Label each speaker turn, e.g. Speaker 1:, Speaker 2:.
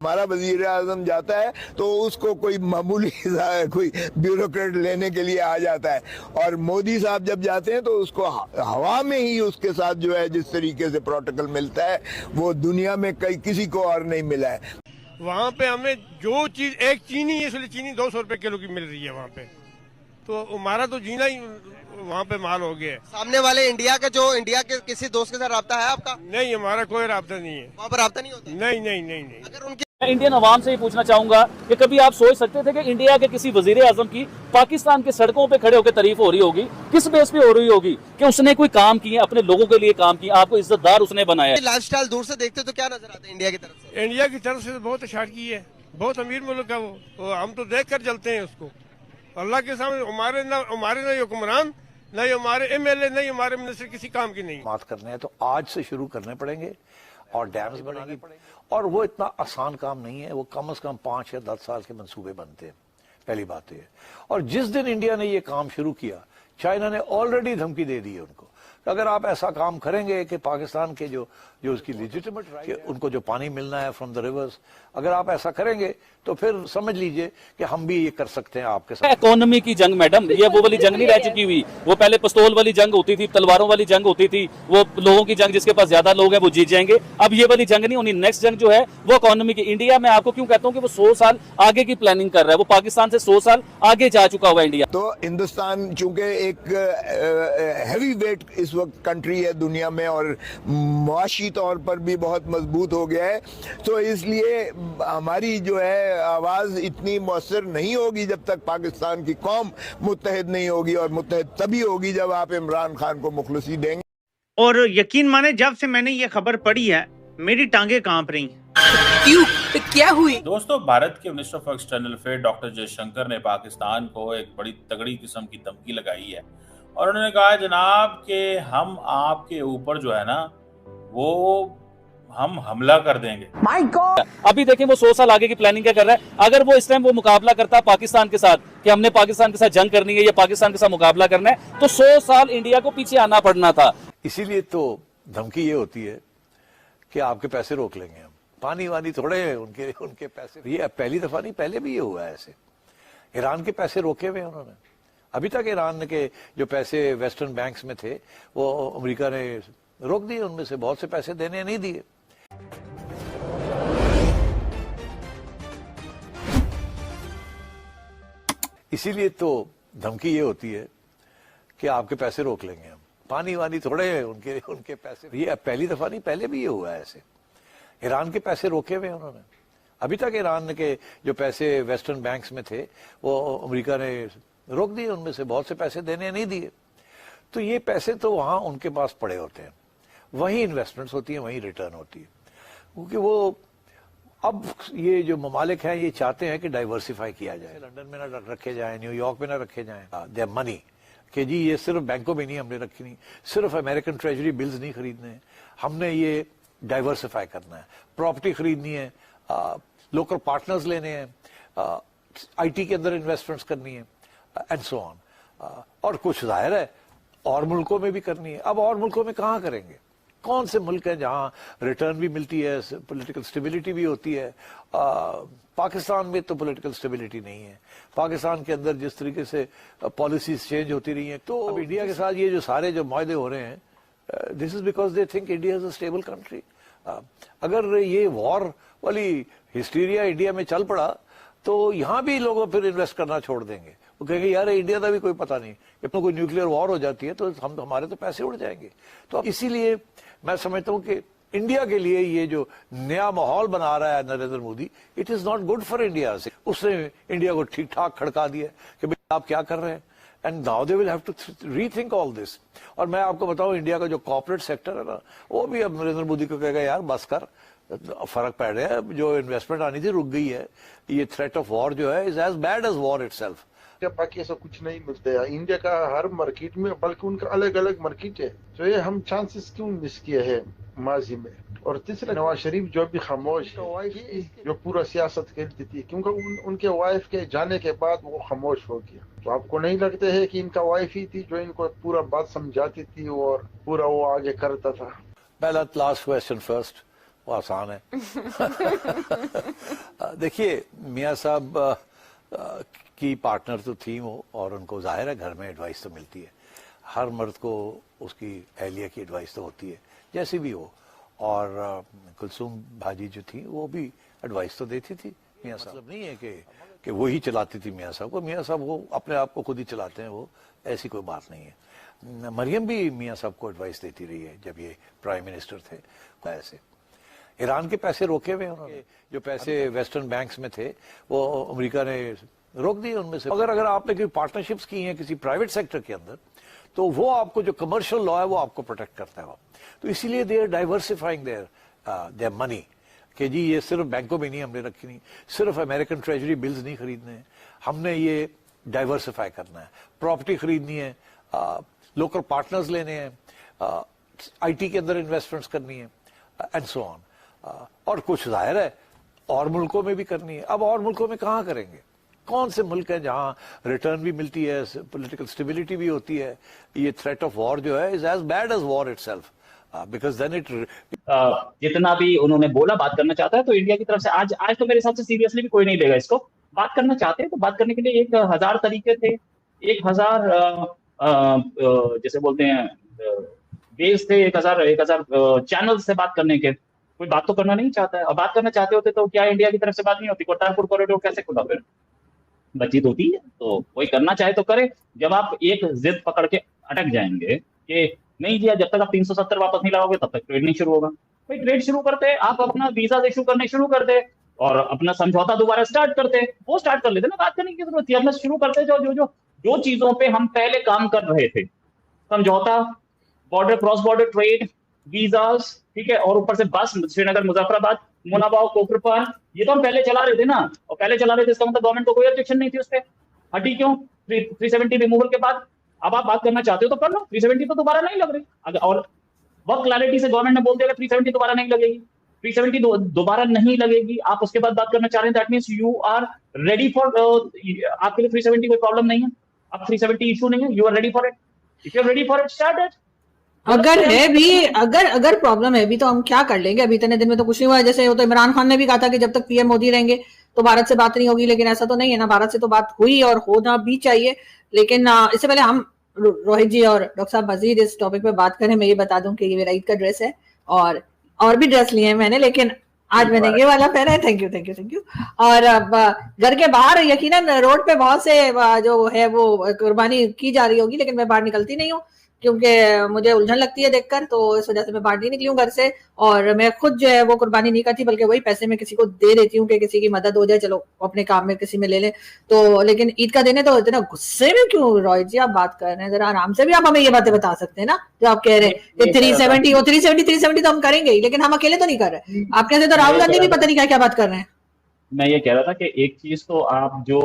Speaker 1: हमारा वजीर आजम जाता है तो उसको कोई मामूली कोई ब्यूरोक्रेट लेने के लिए आ जाता है, और मोदी साहब जब जाते हैं तो उसको हवा में ही उसके साथ जो है जिस तरीके से प्रोटोकॉल मिलता है वो दुनिया में कई किसी को और नहीं मिला है।
Speaker 2: वहाँ पे हमें जो चीज एक चीनी, इसलिए चीनी 200 रुपए किलो की मिल रही है वहाँ पे, तो हमारा तो जीना ही वहाँ पे माल हो गया है।
Speaker 3: सामने वाले इंडिया के किसी दोस्त के साथ राब्ता है आपका?
Speaker 2: नहीं, हमारा कोई राब्ता नहीं है
Speaker 3: वहाँ पर राब्ता नहीं होता?
Speaker 2: नहीं नहीं नहीं नहीं।
Speaker 3: अगर उनके
Speaker 4: मैं इंडियन अवाम से ये पूछना चाहूंगा कि कभी आप सोच सकते थे कि इंडिया के किसी वजीर आजम की पाकिस्तान के सड़कों पे खड़े होकर तारीफ हो रही होगी? किस बेस पे हो रही होगी? कि उसने कोई काम किए, अपने लोगों के लिए काम किया, आपको इज्जतदार उसने बनाया।
Speaker 3: लाइफस्टाइल दूर से देखते तो क्या नजर आता है इंडिया की तरफ से?
Speaker 2: इंडिया की तरफ से बहुत अच्छा की है, बहुत अमीर मुल्क है वो हम तो देख कर चलते हैं उसको। अल्लाह के सामने हमारे ना हुक्मरान, न हमारे MLA, नहीं हमारे मिनिस्टर किसी काम की नहीं।
Speaker 5: बात करने हैं तो आज से शुरू करने पड़ेंगे और डैम्स बनाने पड़ेंगे, और वो इतना आसान काम नहीं है। वो कम से कम 5 या 10 साल के मंसूबे बनते हैं, पहली बात है। और जिस दिन इंडिया ने ये काम शुरू किया, चाइना ने ऑलरेडी धमकी दे दी है उनको कि अगर आप ऐसा काम करेंगे कि पाकिस्तान के जो उसकी लेजिटिमेट राइट, उनको जो पानी मिलना है फ्रॉम द रिवर्स, अगर आप ऐसा करेंगे तो फिर समझ लीजिए कि हम भी ये कर सकते हैं आपके साथ।
Speaker 4: इकोनॉमी की जंग मैडम, ये वो वाली जंग नहीं रह चुकी हुई। वो पहले पिस्तौल वाली जंग होती थी, तलवारों वाली जंग होती थी, वो लोगों की जंग, जिसके पास ज्यादा लोग हैं वो जीत जाएंगे। अब ये वाली जंग नहीं होनी। नेक्स्ट जंग जो है वो इकोनॉमी की। इंडिया में आपको क्यों कहता हूँ कि वो 100 साल आगे की प्लानिंग कर रहा है। वो पाकिस्तान से 100 साल आगे जा चुका हुआ इंडिया।
Speaker 1: तो हिंदुस्तान चूंकि एक हैवी वेट इस वक्त कंट्री है दुनिया में और मुआशी तौर पर भी बहुत मजबूत हो गया है, तो इसलिए हमारी जो है आवाज इतनी मौसर नहीं होगी जब तक पाकिस्तान की कौम मुत्तहिद नहीं होगी, और मुत्तहिद तभी होगी जब आप इमरान खान को मुखलसी देंगे।
Speaker 6: और यकीन माने जब से मैंने ये खबर पढ़ी है मेरी टांगे कांप रही।
Speaker 7: क्यों? तो क्या हुई?
Speaker 8: दोस्तों, भारत के minister of external affair doctor Jaishankar ने पाकिस्तान को एक बड़ी तगड़ी किस्म की धमकी लगाई है, और उन्होंने कहा जनाब कि हम आपके ऊपर जो है ना वो हम हमला कर देंगे।
Speaker 4: My God! अभी देखें वो 100 साल आगे की प्लानिंग क्या कर रहा है। अगर वो इस टाइम वो मुकाबला करता पाकिस्तान के साथ कि हमने पाकिस्तान के साथ जंग करनी है या पाकिस्तान के साथ मुकाबला करना है, तो 100 साल इंडिया को पीछे आना पड़ना था।
Speaker 5: इसीलिए तो धमकी ये होती है कि आपके पैसे रोक लेंगे हम। पानी वानी थोड़े हैं उनके पैसे। ये पहली दफा नहीं, पहले भी ये हुआ है ऐसे। ईरान के पैसे रोके हुए उन्होंने। अभी तक ईरान के जो पैसे वेस्टर्न बैंक्स में थे वो अमेरिका ने रोक दिए, उनमें से बहुत से पैसे देने नहीं दिए। इसीलिए तो धमकी ये होती है कि आपके पैसे रोक लेंगे हम। पानी वानी थोड़े हैं उनके पैसे। ये पहली दफा नहीं, पहले भी ये हुआ है ऐसे। ईरान के पैसे रोके हुए उन्होंने। अभी तक ईरान के जो पैसे वेस्टर्न बैंक्स में थे वो अमेरिका ने रोक दिए, उनमें से बहुत से पैसे देने नहीं दिए। तो ये पैसे तो वहां उनके पास पड़े होते हैं, वहीं इन्वेस्टमेंट्स होती हैं, वहीं रिटर्न होती है। क्योंकि वो अब ये जो ममालिक हैं ये चाहते हैं कि डाइवर्सिफाई किया जाए, लंदन में ना रखे जाए, न्यूयॉर्क में ना रखे जाए। दे मनी कि जी ये सिर्फ बैंकों में नहीं हमने रखी, नहीं सिर्फ अमेरिकन ट्रेजरी बिल्स नहीं खरीदने हैं, हमने ये डाइवर्सिफाई करना है, प्रॉपर्टी खरीदनी है, लोकल पार्टनर्स लेने हैं, IT के अंदर इन्वेस्टमेंट्स करनी है, एंड सो ऑन। और कुछ जाहिर है और मुल्कों में भी करनी है। अब और मुल्कों में कहाँ करेंगे? कौन से मुल्क हैं जहां रिटर्न भी मिलती है, पॉलिटिकल स्टेबिलिटी भी होती है? पाकिस्तान में तो पॉलिटिकल स्टेबिलिटी नहीं है। पाकिस्तान के अंदर जिस तरीके से पॉलिसीज चेंज होती रही हैं, तो अब इंडिया के साथ ये जो सारे जो मुआहदे हो रहे हैं, this is because they think India is a stable country. अगर ये वॉर वाली हिस्टीरिया इंडिया में चल पड़ा तो यहाँ भी लोग फिर इन्वेस्ट करना छोड़ देंगे। वो कहेंगे यार इंडिया का भी कोई पता नहीं, अपना कोई न्यूक्लियर वॉर हो जाती है तो हमारे तो पैसे उड़ जाएंगे। तो इसीलिए मैं समझता हूँ कि इंडिया के लिए ये जो नया माहौल बना रहा है Narendra Modi, it is not good for India. से उसने इंडिया को ठीक ठाक खड़का दिया कि भाई आप क्या कर रहे हैं, and now they will have to rethink all this. और मैं आपको बताऊं इंडिया का जो कॉर्पोरेट सेक्टर है ना, वो भी अब नरेंद्र मोदी को कहेगा यार बस कर, फर्क पड़ रहा है, जो इन्वेस्टमेंट आनी थी रुक गई है। ये थ्रेट ऑफ वॉर जो है is as bad as war itself.
Speaker 9: बाकी ऐसा कुछ नहीं मिलता है इंडिया का हर मार्केट में, बल्कि उनका अलग अलग मार्केट है। तो ये हम चांसेस क्यों मिस किए हैं माजी में। और तीसरा, नवाज शरीफ जो भी खामोश है, वाइफ जो पूरा सियासत खेलती थी, क्योंकि उनके वाइफ के जाने के बाद वो खामोश हो गया। तो आपको नहीं लगता है कि इनका वाइफ ही थी जो इनको पूरा बात समझाती थी और पूरा वो आगे करता था?
Speaker 5: पहला लास्ट क्वेश्चन फर्स्ट, वो आसान है। देखिए मियाँ साहब की पार्टनर तो थी वो, और उनको जाहिर है घर में एडवाइस तो मिलती है, हर मर्द को उसकी अहलिया की एडवाइस तो होती है जैसी भी हो, और कुलसूम भाजी जो थी वो भी एडवाइस तो देती थी मियाँ साहब। मतलब नहीं है कि वो ही चलाती थी मियाँ साहब को, मियाँ साहब वो अपने आप को खुद ही चलाते हैं, वो ऐसी कोई बात नहीं है। मरियम भी मियाँ साहब को एडवाइस देती रही है जब ये प्राइम मिनिस्टर थे। ऐसे ईरान के पैसे रोके हुए उन्होंने, जो पैसे वेस्टर्न बैंक्स में थे वो अमेरिका ने रोक दिए उनमें से। अगर आपने कोई पार्टनरशिप्स की हैं किसी प्राइवेट सेक्टर के अंदर, तो वो आपको जो कमर्शियल लॉ है वो आपको प्रोटेक्ट करता है वो। तो इसीलिए they are diversifying their money, कि जी ये सिर्फ बैंकों में नहीं हमने रखी, नहीं सिर्फ अमेरिकन ट्रेजरी बिल्स नहीं खरीदने हैं, हमने ये डाइवर्सिफाई करना है, प्रॉपर्टी खरीदनी है, लोकल पार्टनर्स लेने हैं, आईटी के अंदर इन्वेस्टमेंट्स करनी है, एंड सो ऑन। और कुछ जाहिर है और मुल्कों में भी करनी है। अब और मुल्कों में कहाँ करेंगे? कौन से मुल्क है जहां रिटर्न भी मिलती है, पॉलिटिकल स्टेबिलिटी भी होती है? ये थ्रेट ऑफ वॉर जो है is as bad as war itself, because then it
Speaker 4: जितना भी उन्होंने बोला बात करना चाहता है, तो इंडिया की तरफ से आज तो मेरे हिसाब से सीरियसली भी कोई नहीं लेगा इसको। बात करना चाहते हैं तो बात करने के लिए 1000 तरीके थे, 1000 जैसे बोलते हैं बेस थे, 1000 चैनल से बात करने के। कोई बात तो करना नहीं चाहता है, और बात करना चाहते होते तो क्या इंडिया की तरफ से बात नहीं होती? करतारपुर कॉरिडोर कैसे खुला? फिर बातचीत होती है, तो कोई करना चाहे तो करे। जब आप एक जिद पकड़ के अटक जाएंगे कि नहीं जी जब तक आप 370 वापस नहीं लाओगे तब तक ट्रेड नहीं शुरू होगा, भाई ट्रेड शुरू करते, आप अपना वीजा इशू करने शुरू कर दे और अपना समझौता दोबारा स्टार्ट करते, वो स्टार्ट कर लेते ना, बात करने की जरूरत थी। अपना शुरू करते जो चीजों पे हम पहले काम कर रहे थे, समझौता, border cross border trade, visas, ठीक है, और ऊपर से बस श्रीनगर मुजफ्फराबाद मुनाबाव कोकरपान, ये तो हम पहले चला रहे थे ना, और पहले चला रहे थे इसका मतलब गवर्नमेंट को कोई ऑब्जेक्शन नहीं थी उस पर। हटी क्यों? 370 रिमूवल के बाद अब आप बात करना चाहते हो तो कर लो, 370 तो दोबारा नहीं लग रही। अगर और बहुत क्लैरिटी से गवर्नमेंट ने बोल दिया 370 दोबारा नहीं लगेगी, 370 दोबारा नहीं लगेगी, आप उसके बाद बात करना चाह रहे हैं, that means you are ready for, आपके लिए 370 कोई प्रॉब्लम नहीं है, अब 370 इशू नहीं है, you are ready for it, if you are ready for it start it.
Speaker 7: अगर है भी, अगर प्रॉब्लम है भी तो हम क्या कर लेंगे? अभी इतने दिन में तो कुछ नहीं हुआ। जैसे वो तो इमरान खान ने भी कहा था कि जब तक पीएम मोदी रहेंगे तो भारत से बात नहीं होगी, लेकिन ऐसा तो नहीं है ना, भारत से तो बात हुई और होना भी चाहिए। लेकिन इससे पहले हम रोहित जी और डॉक्टर साहब मजीद इस टॉपिक पे बात करें, मैं ये बता दूं कि ये मेरा ईद का ड्रेस है और भी ड्रेस लिए हैं मैंने, लेकिन आज मैंने ये वाला पहना है। Thank you. और घर के बाहर यकीनन रोड पे बहुत से जो है वो कुर्बानी की जा रही होगी, लेकिन मैं बाहर निकलती नहीं हूँ क्योंकि मुझे उलझन लगती है देखकर, तो इस वजह से मैं बाहर नहीं निकली हूँ घर से। और मैं खुद जो है वो कुर्बानी नहीं करती, बल्कि वही पैसे मैं किसी को दे देती हूँ कि किसी की मदद हो जाए, चलो अपने काम में किसी में ले लें। तो लेकिन ईद का दिन है, तो इतना गुस्से में क्यों रोहित जी आप बात कर रहे हैं? जरा आराम से भी आप हमें ये बातें बता सकते हैं ना, जो आप कह रहे हैं 370 तो हम करेंगे ही, लेकिन हम अकेले तो नहीं कर रहे। आपके यहाँ से तो राहुल गांधी भी पता नहीं क्या क्या बात कर रहे हैं।
Speaker 4: मैं ये कह रहा था कि एक चीज तो आप जो